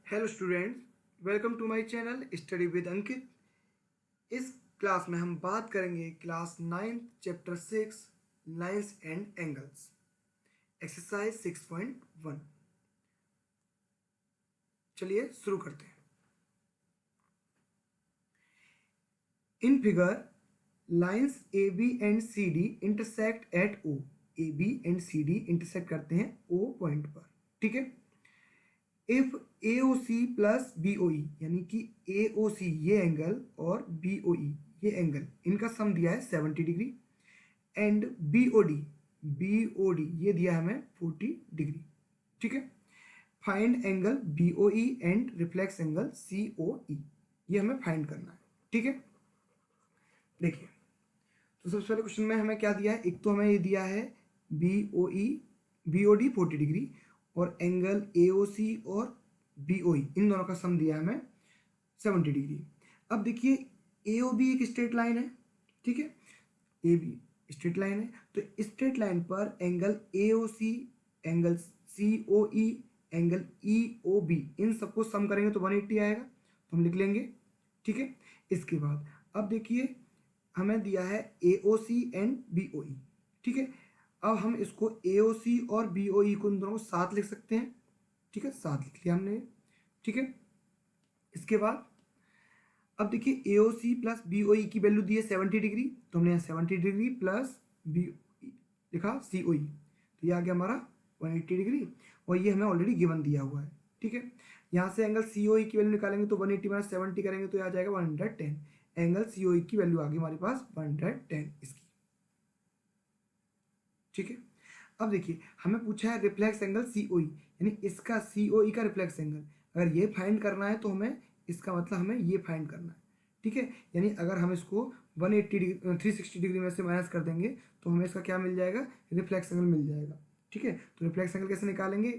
Hello students, welcome to my channel study with Ankit. इस class में हम बात करेंगे class 9 chapter 6 lines and angles exercise 6.1। चलिए शुरू करते हैं। In figure lines A B and C D intersect at O. A B and C D intersect करते हैं ओ पॉइंट पर, ठीक है। इफ AOC प्लस BOE यानी कि AOC ये एंगल और BOE ये एंगल, इनका सम दिया है 70 डिग्री एंड BOD ये दिया है हमें 40 डिग्री, ठीक है। Find angle BOE and reflex angle COE, ये हमें फाइंड करना है, ठीक है। देखिए, तो सबसे पहले क्वेश्चन में हमें क्या दिया है, एक तो हमें ये दिया है BOD 40 डिग्री और एंगल AOC और BOE इन दोनों का सम दिया है हमें 70 डिग्री। अब देखिए AOB एक स्ट्रेट लाइन है, ठीक है। AB स्ट्रेट लाइन है, तो स्ट्रेट लाइन पर angle AOC, angle COE, angle EOB इन सबको सम करेंगे तो 180 आएगा, तो हम लिख लेंगे, ठीक है। इसके बाद अब देखिए हमें दिया है AOC एंड BOE, ठीक है। अब हम इसको AOC और BOE को इन दोनों को साथ लिख सकते हैं, ठीक है, साथ लिख लिया हमने, ठीक है। इसके बाद अब देखिए AOC प्लस BOE की वैल्यू दी है 70 डिग्री, तो हमने यहाँ 70 डिग्री प्लस BOE लिखा COE, तो ये आ गया हमारा 180 डिग्री और ये हमें ऑलरेडी गिवन दिया हुआ है, ठीक है। यहाँ से एंगल COE की वैल्यू निकालेंगे तो 180 माइनस 70 करेंगे तो ये आ जाएगा 110। एंगल COE की वैल्यू आ गई हमारे पास 110 इसकी, ठीक है। अब देखिए हमें पूछा है रिफ्लेक्स एंगल COE, यानी इसका COE का रिफ्लेक्स एंगल अगर ये फाइंड करना है तो हमें इसका मतलब हमें ये फाइंड करना है, ठीक है। यानी अगर हम इसको 180 डिग्री 360 डिग्री में से माइनस कर देंगे तो हमें इसका क्या मिल जाएगा, रिफ्लेक्स एंगल मिल जाएगा, ठीक है। तो रिफ्लेक्स एंगल कैसे निकालेंगे,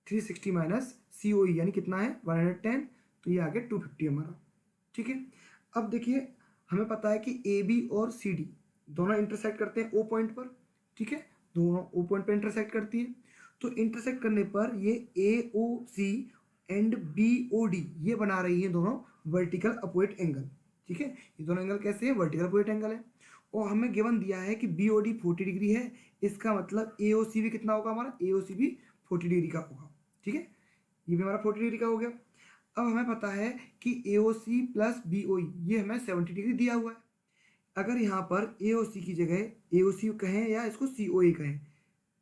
360 माइनस COE यानी कितना है 110, तो ये आ गया 250 हमारा, ठीक है। अब देखिए हमें पता है कि AB और CD दोनों इंटरसेक्ट करते हैं O पॉइंट पर, ठीक है, दोनों O पॉइंट पर इंटरसेक्ट करती है। तो इंटरसेक्ट करने पर ये AOC एंड BOD ये बना रही है दोनों वर्टिकल अपोजिट एंगल, ठीक है। ये दोनों एंगल कैसे है, वर्टिकल अपोजिट एंगल है। और हमें गिवन दिया है कि BOD 40 डिग्री है, इसका मतलब AOC भी कितना होगा, हमारा AOC भी 40 डिग्री का होगा, ठीक है। ये भी हमारा 40 डिग्री का हो गया। अब हमें पता है कि AOC प्लस BOE ये हमें 70 डिग्री दिया हुआ है। अगर यहाँ पर AOC की जगह AOC कहें या इसको COE कहें,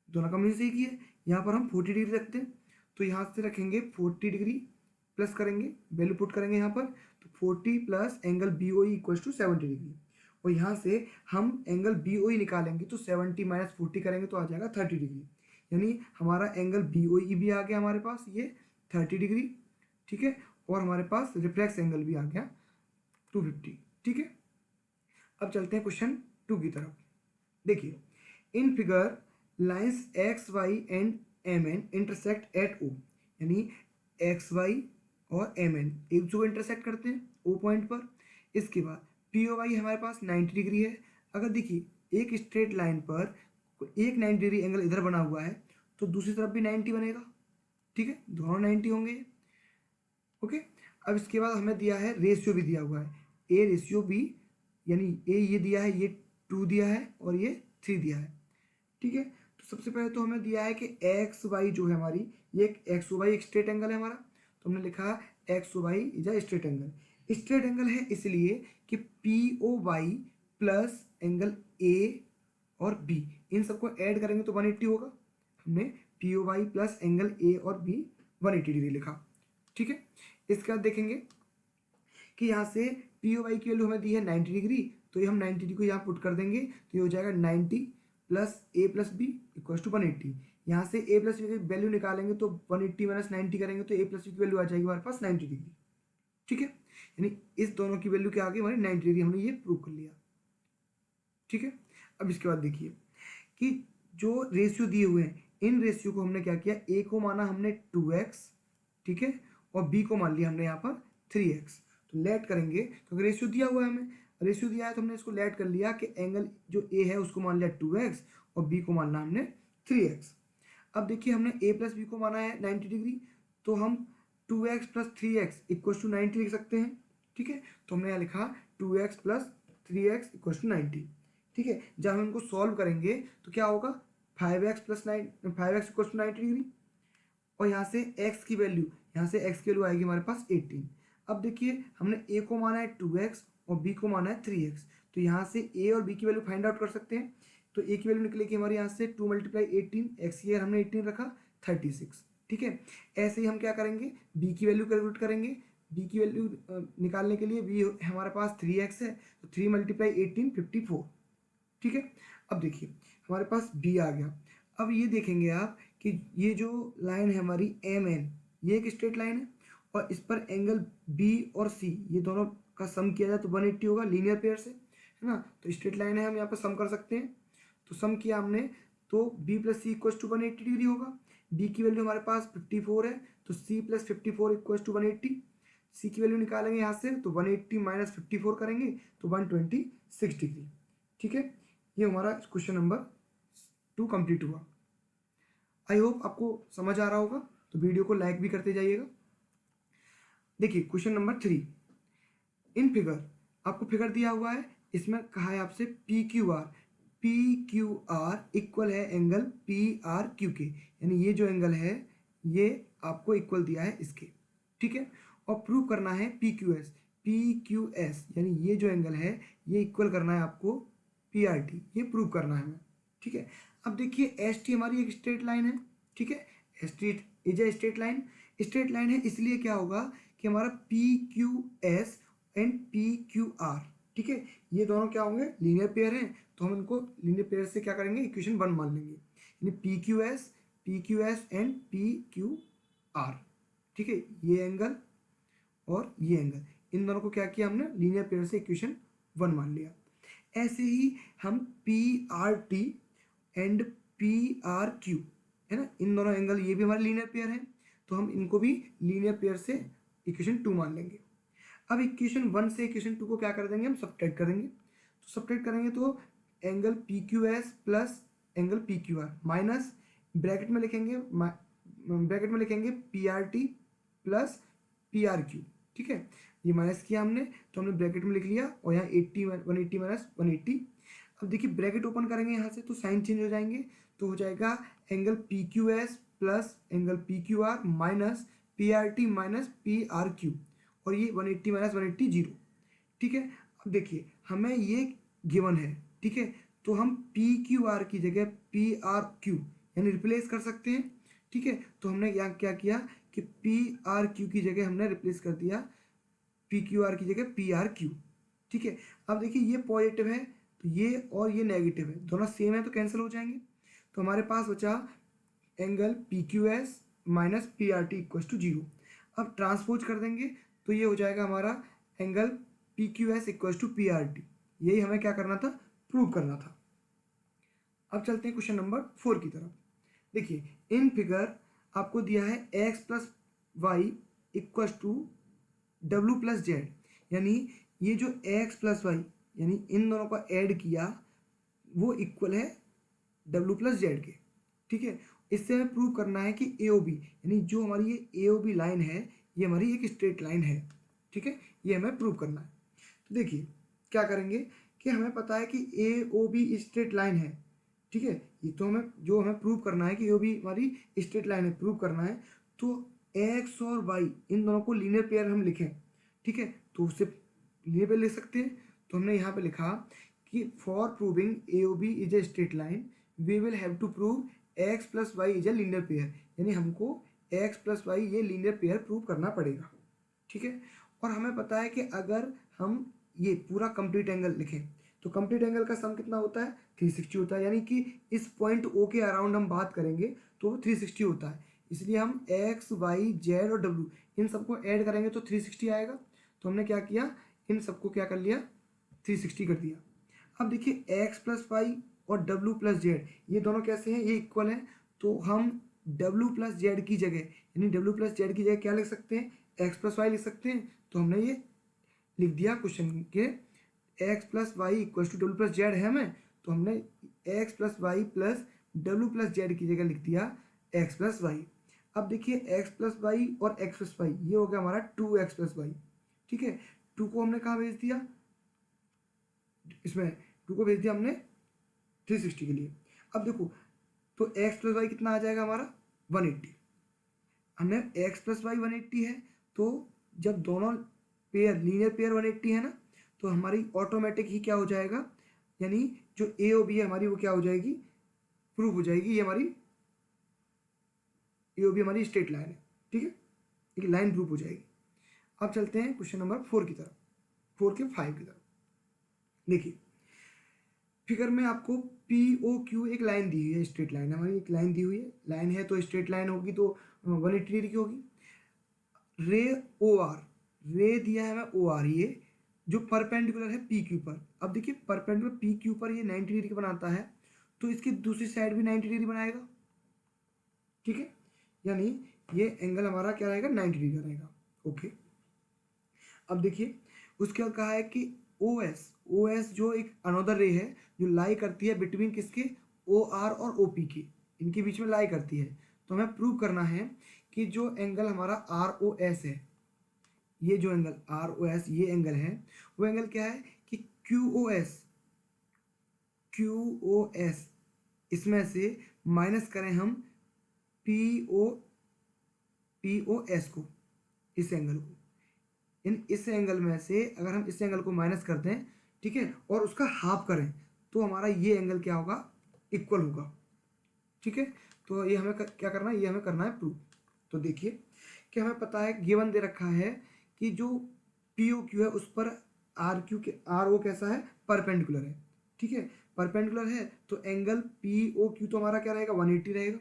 दोनों का मीन सही किया, यहाँ पर हम 40 डिग्री रखते हैं, तो यहाँ से रखेंगे 40 डिग्री प्लस करेंगे, वैल्यू पुट करेंगे यहाँ पर, तो 40 plus angle BOE equals to 70 degree. और यहाँ से हम एंगल BOE निकालेंगे तो 70 माइनस 40 करेंगे तो आ जाएगा 30 डिग्री, यानी हमारा एंगल BOE भी आ गया हमारे पास ये 30 डिग्री, ठीक है। और हमारे पास रिफ्लेक्स एंगल भी आ गया 250, ठीक है। अब चलते हैं क्वेश्चन 2 की तरफ। देखिए इन figure lines XY and MN intersect at O, यानी XY और MN एक दूसरे को इंटरसेक्ट करते हैं O पॉइंट पर। इसके बाद POY हमारे पास 90 डिग्री है। अगर देखिए एक स्ट्रेट लाइन पर एक 90 डिग्री एंगल इधर बना हुआ है तो दूसरी तरफ भी 90 बनेगा, ठीक है, दोनों 90 होंगे, ओके। अब इसके बाद हमें दिया है रेशियो भी दिया हुआ है A/B, यानी A ये दिया है, ये 2 दिया है और ये 3 दिया है, ठीक है। तो सबसे पहले तो हमें दिया है कि XY जो है हमारी, ये XY एक स्ट्रेट एंगल है हमारा, तो हमने लिखा XY is a straight angle. Straight angle है इसलिए कि POY प्लस एंगल A और B इन सबको ऐड करेंगे तो 180 होगा। हमने POY प्लस एंगल A और B 180 डिग्री लिखा, ठीक है। इसके बाद देखेंगे कि यहाँ से POY की वैल्यू हमें दी है 90 डिग्री, तो ये हम 90 डिग्री को यहाँ पुट कर देंगे तो ये हो जाएगा 90 plus A plus B equals to 180। यहाँ से A प्लस B की वैल्यू निकालेंगे तो 180 माइनस 90 करेंगे तो A प्लस B की वैल्यू आ जाएगी हमारे पास 90 डिग्री, ठीक है। यानी इस दोनों की वैल्यू क्या आ गई हमारी 90 डिग्री, हमने ये प्रूव कर लिया, ठीक है। अब इसके बाद देखिए कि जो रेशियो दिए हुए हैं इन रेशियो को हमने क्या किया, A को माना हमने 2x, ठीक है, और B को मान लिया हमने यहाँ पर 3x। तो लेट करेंगे क्योंकि रेशियो दिया हुआ है, हमें रेशियो दिया है तो हमने इसको लेट कर लिया कि एंगल जो A है उसको मान लिया 2x और B को मानना हमने 3x। अब देखिए हमने A प्लस B को माना है 90 डिग्री, तो हम 2x plus 3x equal to 90 लिख सकते हैं। ठीक है, तो हमने यहाँ लिखा 2x plus 3x equal to 90। ठीक है, जब हम इनको सॉल्व करेंगे तो क्या होगा, 5x plus 5x equal to 90 degree, और यहाँ से x की वैल्यू, यहाँ से x की वैल्यू आएगी हमारे पास 18। अब देखिए हमने a को माना है 2x और b को माना है 3x, तो यहाँ से a और b की वैल्यू फाइंड आउट कर सकते हैं। तो a की वैल्यू निकलेगी हमारे यहाँ से 2 × 18, x की हमने 18 रखा 36। ठीक है, ऐसे ही हम क्या करेंगे, b की वैल्यू कैलकुलेट करेंगे। b की वैल्यू निकालने के लिए b हमारे पास 3x है, तो 3 × 18 54। ठीक है, अब देखिए हमारे पास b आ गया। अब ये देखेंगे आप कि ये जो लाइन है हमारी MN, ये एक स्ट्रेट लाइन है, और इस पर एंगल B और C ये दोनों का सम किया जाए तो 180 होगा लीनियर पेयर से, है ना। तो स्ट्रेट लाइन है, हम यहाँ पर सम कर सकते हैं। तो सम किया हमने, तो B + C equal to 180 degree होगा। B की वैल्यू हमारे पास 54 है, तो C + 54 इक्वल टू 180। C की वैल्यू निकालेंगे यहाँ से, तो 180 - 54 करेंगे तो 126 डिग्री। ठीक है, ये हमारा क्वेश्चन नंबर 2 कंप्लीट हुआ। आई होप आपको समझ आ रहा होगा, तो वीडियो को लाइक भी करते जाइएगा। देखिए क्वेश्चन नंबर 3, इन फिगर, आपको फिगर दिया हुआ है, इसमें कहा है आपसे PQR इक्वल है एंगल PRQ के, यानी ये जो एंगल है ये आपको इक्वल दिया है इसके। ठीक है, और प्रूव करना है PQS यानी ये जो एंगल है ये इक्वल करना है आपको PRT, ये प्रूव करना है हमें। ठीक है, अब देखिए ST हमारी एक स्ट्रेट लाइन है। ठीक है, ST is a straight line, straight line है, इसलिए क्या होगा कि हमारा PQS एंड PQR, ठीक है, ये दोनों क्या होंगे, लीनियर पेयर हैं, तो हम इनको लीनियर पेयर से क्या करेंगे, इक्वेशन 1 मान लेंगे, यानी PQS एंड PQR। ठीक है, ये एंगल और ये एंगल, इन दोनों को क्या किया हमने, लीनियर पेयर से इक्वेशन 1 मान लिया। ऐसे ही हम PRT एंड PRQ, है ना, इन दोनों एंगल ये भी हमारे लीनियर पेयर हैं, तो हम इनको भी लीनियर पेयर से इक्वेशन 2 मान लेंगे। अब इक्वेशन 1 से इक्वेशन 2 को क्या कर देंगे, हम सब्ट्रैक्ट करेंगे। तो सब्ट्रैक्ट करेंगे तो angle PQS plus angle PQR minus bracket में लिखेंगे PRT प्लस PRQ। ठीक है, ये माइनस किया हमने, तो हमने ब्रैकेट में लिख लिया, और यहाँ 180 माइनस 180। अब देखिए ब्रैकेट ओपन करेंगे यहाँ से तो साइन चेंज हो जाएंगे, तो हो जाएगा angle PQS plus angle PQR minus PRT minus PRQ, और ये 180 माइनस 180 0। ठीक है, अब देखिए हमें ये गिवन है। ठीक है, तो हम PQR की जगह PRQ यानी रिप्लेस कर सकते हैं। ठीक है, तो हमने यहाँ क्या किया कि PRQ की जगह हमने रिप्लेस कर दिया PQR की जगह PRQ। ठीक है, अब देखिए ये पॉजिटिव है, तो ये और ये नेगेटिव है, दोनों सेम है तो कैंसिल हो जाएंगे। तो हमारे पास बचा angle PQS minus PRT equal to 0। अब ट्रांसपोज कर देंगे तो ये हो जाएगा हमारा angle PQS equal to PRT। यही हमें क्या करना था, प्रूव करना था। अब चलते हैं क्वेश्चन नंबर 4 की तरफ। देखिए इन फिगर आपको दिया है x plus Y equal to W plus Z, यानी ये जो x प्लस वाई यानी इन दोनों को ऐड किया वो इक्वल है W प्लस जेड के। ठीक है, इससे हमें प्रूव करना है कि AOB यानी जो हमारी ये AOB लाइन है ये हमारी एक स्ट्रेट लाइन है। ठीक है, ये हमें प्रूव करना है। तो देखिए क्या करेंगे कि हमें पता है कि AOB स्ट्रेट लाइन है। ठीक है, ये तो हमें प्रूव करना है कि AOB हमारी स्ट्रेट लाइन है, प्रूव करना है। तो x और y इन दोनों को लीनियर पेयर हम लिखें। ठीक है, तो उससे लीनियर पेयर लिख सकते हैं। तो हमने यहाँ पे लिखा कि for proving AOB is a straight line we will have to prove x plus Y is a linear pair, यानी हमको x प्लस वाई ये लीनियर पेयर प्रूव करना पड़ेगा। ठीक है, और हमें पता है कि अगर हम ये पूरा कंप्लीट एंगल लिखें तो कंप्लीट एंगल का सम कितना होता है, 360 होता है, यानी कि इस पॉइंट O के अराउंड हम बात करेंगे तो 360 होता है। इसलिए हम x, y, z और w इन सबको ऐड करेंगे तो 360 आएगा। तो हमने क्या किया, इन सबको क्या कर लिया, 360 कर दिया। अब देखिए x प्लस वाई और w प्लस जेड ये दोनों कैसे हैं, ये इक्वल हैं, तो हम w प्लस जेड की जगह यानी w प्लस जेड की जगह क्या लिख सकते हैं, x प्लस वाई लिख सकते हैं। तो हमने ये लिख दिया क्वेश्चन के x plus Y equal to W plus Z है हमें, तो हमने x plus Y plus W plus Z की जगह लिख दिया x प्लस वाई। अब देखिए एक्स प्लस वाई और एक्स प्लस वाई, ये हो गया हमारा 2x प्लस वाई। ठीक है, 2 को हमने कहाँ भेज दिया, इसमें 2 को भेज दिया हमने 360 के लिए। अब देखो तो x प्लस वाई कितना आ जाएगा हमारा 180। हमने x प्लस वाई 180 है, तो जब दोनों पेयर लीनियर पेयर 180 है ना, तो हमारी ऑटोमेटिक ही क्या हो जाएगा, यानी जो ए ओ बी है हमारी वो क्या हो जाएगी, प्रूव हो जाएगी। ये हमारी ए ओ बी हमारी स्ट्रेट लाइन है। ठीक है, एक लाइन प्रूव हो जाएगी। अब चलते हैं क्वेश्चन नंबर 4 की तरफ, 4 के 5 की तरफ। देखिए फिगर में आपको पी ओ क्यू एक लाइन दी हुई है, स्ट्रेट लाइन हमारी एक लाइन दी हुई है, लाइन है तो स्ट्रेट लाइन होगी तो 180 डिग्री की होगी। रे ओ आर, रे दिया है हमें ओ आर, ये जो परपेंडिकुलर है पी क्यू पर। अब देखिए परपेंडिकुलर पी क्यू पर ये 90 डिग्री बनाता है, तो इसकी दूसरी साइड भी 90 डिग्री बनाएगा। ठीक है, यानी ये एंगल हमारा क्या रहेगा, 90 डिग्री का रहेगा। ओके, अब देखिए उसके बाद कहा है कि ओ एस जो एक अनोदर रे है जो लाई करती है बिटवीन किसके, ओ आर और ओ पी के, इनके बीच में लाई करती है। तो हमें प्रूव करना है कि जो एंगल हमारा आर ओ एस है, ये जो एंगल आर ओ एस ये एंगल है, वो एंगल क्या है कि क्यू ओ एस इसमें से माइनस करें हम पी ओ एस को, इस एंगल को, इन इस एंगल में से अगर हम इस एंगल को माइनस कर दें, ठीक है, और उसका हाफ करें, तो हमारा ये एंगल क्या होगा, इक्वल होगा। ठीक है, तो ये हमें क्या करना है, ये हमें करना है प्रूव। तो देखिए कि हमें पता है गिवन दे रखा है कि जो पी ओ क्यू है उस पर आर क्यू के आर ओ कैसा है, परपेंडिकुलर है। ठीक है, परपेंडिकुलर है तो एंगल पी ओ क्यू तो हमारा क्या रहेगा, 180 रहेगा।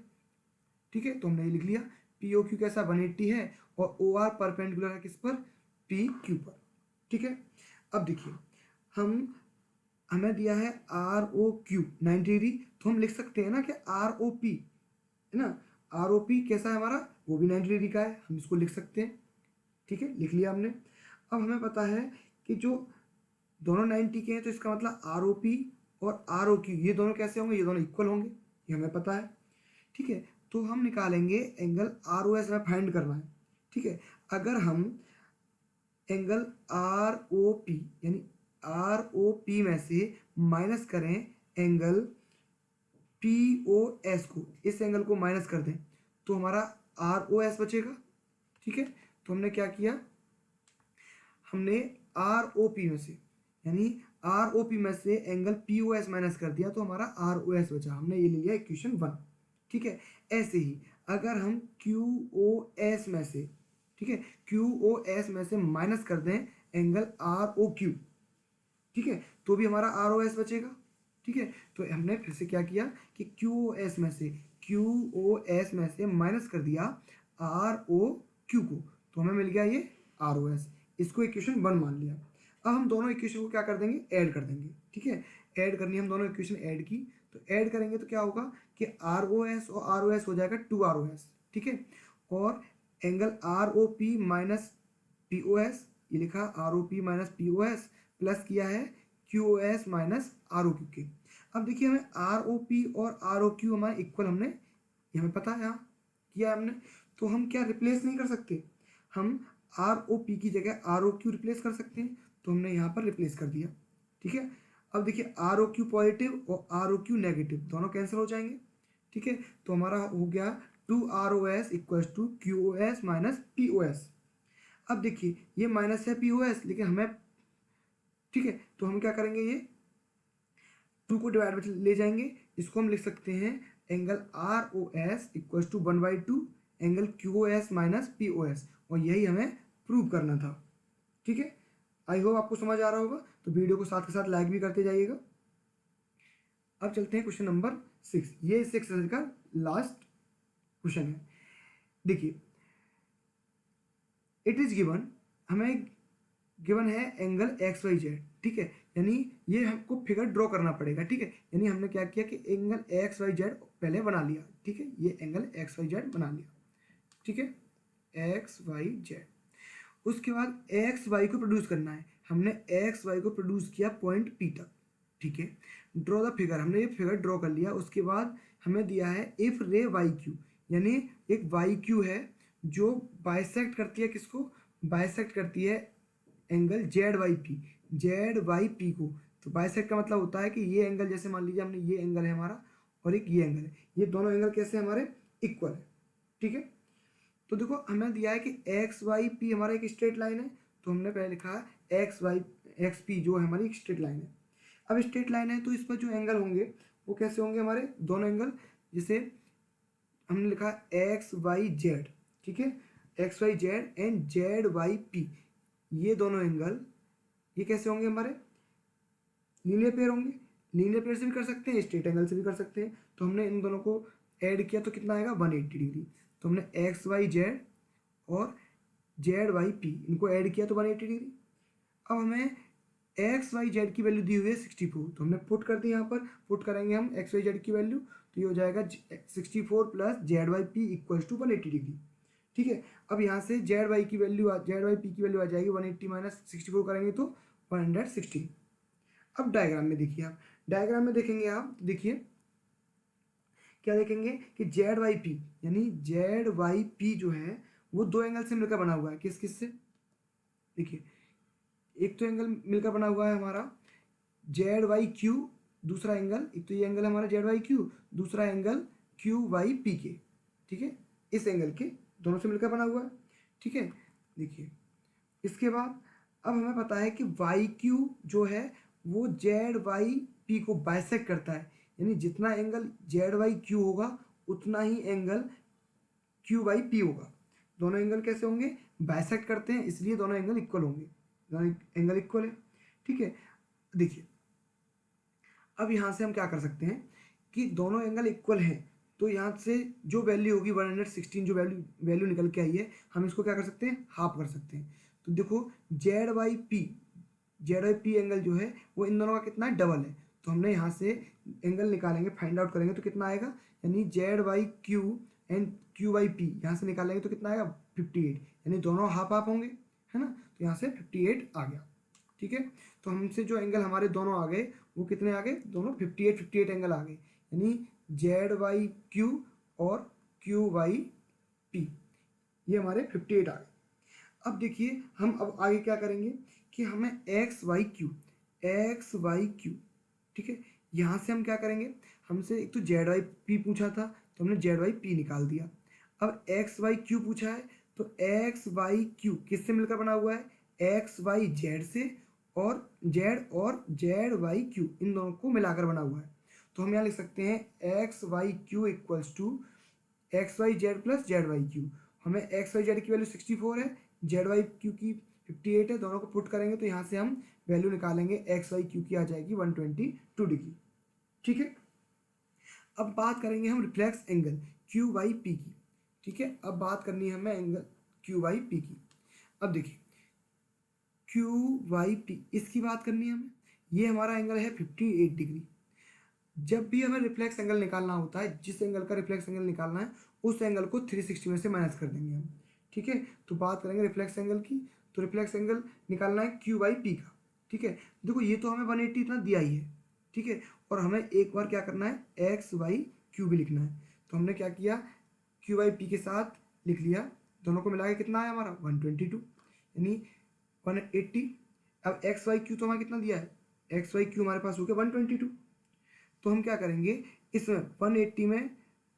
ठीक है, तो हमने ये लिख लिया पी ओ क्यू कैसा 180 है, और ओ आर परपेंडिकुलर है किस पर, पी क्यू पर। ठीक है, अब देखिए हमें दिया है आर ओ क्यू 90 डिग्री, तो हम लिख सकते हैं ना कि आर ओ पी है ना, आर ओ पी कैसा है हमारा, वो भी 90 डिग्री का है, हम इसको लिख सकते हैं। ठीक है, लिख लिया हमने। अब हमें पता है कि जो दोनों 90 के हैं, तो इसका मतलब आर ओ पी और आर ओ क्यू ये दोनों कैसे होंगे, ये दोनों इक्वल होंगे, ये हमें पता है। ठीक है, तो हम निकालेंगे एंगल आर ओ एस, हमें फाइंड करना है। ठीक है, अगर हम एंगल आर ओ पी यानी आर ओ पी में से माइनस करें एंगल पी ओ एस को, इस एंगल को माइनस कर दें, तो हमारा आर ओ एस बचेगा। ठीक है, तो हमने क्या किया, हमने आर ओ पी में से यानी आर ओ पी में से angle P O S minus कर दिया, तो हमारा आर ओ एस बचा, हमने ये ले लिया इक्वेशन 1। ठीक है, ऐसे ही अगर हम क्यू ओ एस में से, ठीक है, क्यू ओ एस में से माइनस कर दें एंगल आर ओ क्यू, ठीक है, तो भी हमारा आर ओ एस बचेगा। ठीक है, तो हमने फिर से क्या किया कि क्यू ओ एस में से माइनस कर दिया आर ओ क्यू को, तो हमें मिल गया ये आर ओ एस, इसको इक्वेशन 1 मान लिया। अब हम दोनों इक्वेशन को क्या कर देंगे, ऐड कर देंगे। ठीक है, ऐड करनी है, हम दोनों इक्वेशन ऐड की, तो ऐड करेंगे तो क्या होगा कि आर ओ एस और आर ओ एस हो जाएगा 2 आर ओ एस। ठीक है, और angle R O P minus P O S, ये लिखा R O P minus P O S, plus किया है Q O S minus R O Q के। अब देखिए हमें आर ओ पी और आर ओ क्यू हमारे इक्वल, हमने ये हमें पता है यहाँ किया हमने, तो हम क्या रिप्लेस नहीं कर सकते, हम आर ओ पी की जगह आर ओ क्यू रिप्लेस कर सकते हैं, तो हमने यहाँ पर रिप्लेस कर दिया। ठीक है, अब देखिए आर ओ क्यू पॉजिटिव और आर ओ क्यू नेगेटिव दोनों कैंसिल हो जाएंगे। ठीक है, तो हमारा हो गया 2 R O S equals to Q O S minus P O S. अब देखिए ये माइनस है पी ओ एस, लेकिन हमें, ठीक है, तो हम क्या करेंगे, ये 2 को डिवाइड में ले जाएंगे, इसको हम लिख सकते हैं angle R O S equals to 1/2 angle Q O S minus P O S, और यही हमें प्रूव करना था। ठीक है, आई होप आपको समझ आ रहा होगा, तो वीडियो को साथ के साथ लाइक भी करते जाइएगा। अब चलते हैं क्वेश्चन नंबर 6, ये इस एक्सरसाइज का लास्ट क्वेश्चन है। देखिए इट इज गिवन, हमें गिवन है एंगल एक्स वाई जेड। ठीक है, यानी ये हमको फिगर ड्रॉ करना पड़ेगा। ठीक है, यानी हमने क्या किया कि एंगल एक्स वाई जेड पहले बना लिया। ठीक है, ये एंगल एक्स वाई जेड बना लिया। ठीक है, एक्स वाई जेड, उसके बाद एक्स वाई को प्रोड्यूस करना है, हमने एक्स वाई को प्रोड्यूस किया पॉइंट पी तक। ठीक है, ड्रॉ द फिगर, हमने ये फिगर ड्रॉ कर लिया। उसके बाद हमें दिया है इफ रे वाई क्यू, यानी एक वाई क्यू है जो बाइसेक्ट करती है किसको, बाइसेक्ट करती है एंगल जेड वाई पी को। तो बाइसेक्ट का मतलब होता है कि ये एंगल, जैसे मान लीजिए हमने ये एंगल है हमारा और एक ये एंगल है, ये दोनों एंगल कैसे हमारे इक्वल है, ठीक है। तो देखो हमें दिया है कि एक्स वाई पी हमारा एक स्ट्रेट लाइन है, तो हमने पहले लिखा है एक्स पी जो है हमारी एक स्ट्रेट लाइन है। अब स्ट्रेट लाइन है तो इस पर जो एंगल होंगे वो कैसे होंगे हमारे दोनों एंगल, जैसे हमने लिखा एक्स वाई जेड, ठीक है, X Y Z and Z Y P, ये दोनों एंगल ये कैसे होंगे हमारे लीनियर पेयर होंगे। लीनियर पेयर से भी कर सकते हैं, स्ट्रेट एंगल से भी कर सकते हैं। तो हमने इन दोनों को ऐड किया तो कितना आएगा 180 डिग्री। तो हमने एक्स वाई जेड और जेड वाई पी इनको ऐड किया तो 180 डिग्री। अब हमें एक्स वाई जेड की वैल्यू दी हुई है 64, तो हमने पुट कर दी, यहाँ पर पुट करेंगे हम एक्स वाई जेड की वैल्यू, तो ये हो जाएगा 64 plus Z Y P equals to 180 degree, ठीक है। अब यहाँ से जेड वाई की वैल्यू जेड वाई पी की वैल्यू आ जाएगी 180 माइनस 64 करेंगे तो 116। अब डायग्राम में देखिए, आप डायग्राम में देखेंगे, आप देखिए क्या देखेंगे कि जेड वाई पी यानी जेड वाई पी जो है वो दो एंगल से मिलकर बना हुआ है। किस किस से, देखिए एक तो एंगल मिलकर बना हुआ है हमारा जेड वाई क्यू, दूसरा एंगल, एक तो ये एंगल हमारा जेड वाई क्यू, दूसरा एंगल क्यू वाई पी के, ठीक है, इस एंगल के दोनों से मिलकर बना हुआ है, ठीक है। देखिए इसके बाद अब हमें पता है कि वाई क्यू जो है वो जेड वाई पी को बाइसेक्ट करता है, यानी जितना एंगल जेड वाई क्यू होगा उतना ही एंगल क्यू वाई पी होगा। दोनों एंगल कैसे होंगे, बाइसेक्ट करते हैं, इसलिए दोनों एंगल इक्वल होंगे, दोनों एंगल इक्वल है, ठीक है। देखिए अब यहाँ से हम क्या कर सकते हैं कि दोनों एंगल इक्वल हैं, तो यहाँ से जो वैल्यू होगी 116 जो वैल्यू निकल के आई है, हम इसको क्या कर सकते हैं हाफ कर सकते हैं। तो देखो जेड वाई पी एंगल जो है वो इन दोनों का कितना है, डबल है। तो हमने यहाँ से एंगल निकालेंगे, फाइंड आउट करेंगे तो कितना आएगा, यानी Z Y Q and Q Y P यहाँ से निकालेंगे तो कितना आएगा 58, यानी दोनों हाफ हाफ होंगे, है ना। तो यहाँ से 58 आ गया, ठीक है। तो हमसे जो एंगल हमारे दोनों आ गए वो कितने आ गए, दोनों 58 एंगल आ गए, यानी जेड वाई क्यू और क्यू वाई पी ये हमारे 58 आ गए। अब देखिए हम अब आगे क्या करेंगे कि हमें एक्स वाई क्यू, ठीक है, यहाँ से हम क्या करेंगे, हमसे एक तो जेड वाई पी पूछा था तो हमने जेड वाई पी निकाल दिया। अब एक्स वाई क्यू पूछा है तो एक्स वाई क्यू किससे मिलकर बना हुआ है, एक्स वाई जेड से, और जेड वाई क्यू इन दोनों को मिलाकर बना हुआ है। तो हम यहाँ लिख सकते हैं X Y Q equals to X Y Z plus Z Y Q. हमें एक्स वाई जेड की वैल्यू 64 है, जेड वाई क्यू की 58 है, दोनों को पुट करेंगे तो यहाँ से हम वैल्यू निकालेंगे एक्स वाई क्यू की आ जाएगी 122 डिग्री, ठीक है। अब बात करेंगे हम reflex angle Q Y P की, ठीक है। अब बात करनी है हमें एंगल क्यू वाई पी की। अब देखिए क्यू वाई पी इसकी बात करनी है हमें, ये हमारा एंगल है 58 डिग्री। जब भी हमें रिफ्लेक्स एंगल निकालना होता है, जिस एंगल का रिफ्लेक्स एंगल निकालना है उस एंगल को 360 में से माइनस कर देंगे हम, ठीक है। तो बात करेंगे रिफ्लेक्स एंगल की, तो रिफ्लेक्स एंगल निकालना है क्यू बाई पी का, ठीक है। देखो ये तो हमें 180 इतना दिया ही है, ठीक है, और हमें एक बार क्या करना है एक्स वाई क्यू भी लिखना है। तो हमने क्या किया, क्यू बाई पी के साथ लिख लिया, दोनों को मिला के कितना है हमारा 122 यानी 180। अब एक्स वाई क्यू तो हमें कितना दिया है, एक्स वाई क्यू हमारे पास हो गया 122। तो हम क्या करेंगे इसमें 180 में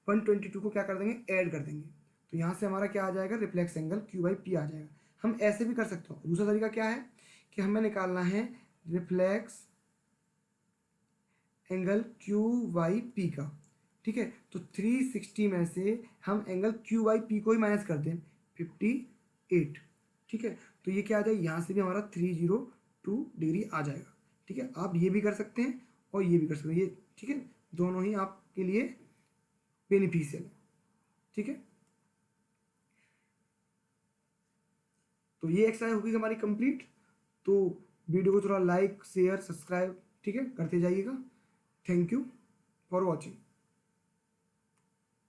122 को क्या कर देंगे ऐड कर देंगे, तो यहाँ से हमारा क्या आ जाएगा reflex angle Q by P आ जाएगा। हम ऐसे भी कर सकते हो, दूसरा तरीका क्या है कि हमें निकालना है reflex angle Q Y P का, ठीक है। तो 360 में से हम एंगल क्यू वाई पी को ही माइनस कर दें 58, ठीक है। तो ये क्या आ जाएगा, यहाँ से भी हमारा 302 डिग्री आ जाएगा, ठीक है। आप ये भी कर सकते हैं और ये भी कर सकते हैं, ये ठीक है, दोनों ही आपके लिए बेनिफिशियल है, ठीक है। तो ये एक्सरसाइज होगी हमारी कंप्लीट। तो वीडियो को थोड़ा लाइक शेयर सब्सक्राइब, ठीक है, करते जाइएगा। Thank you for watching.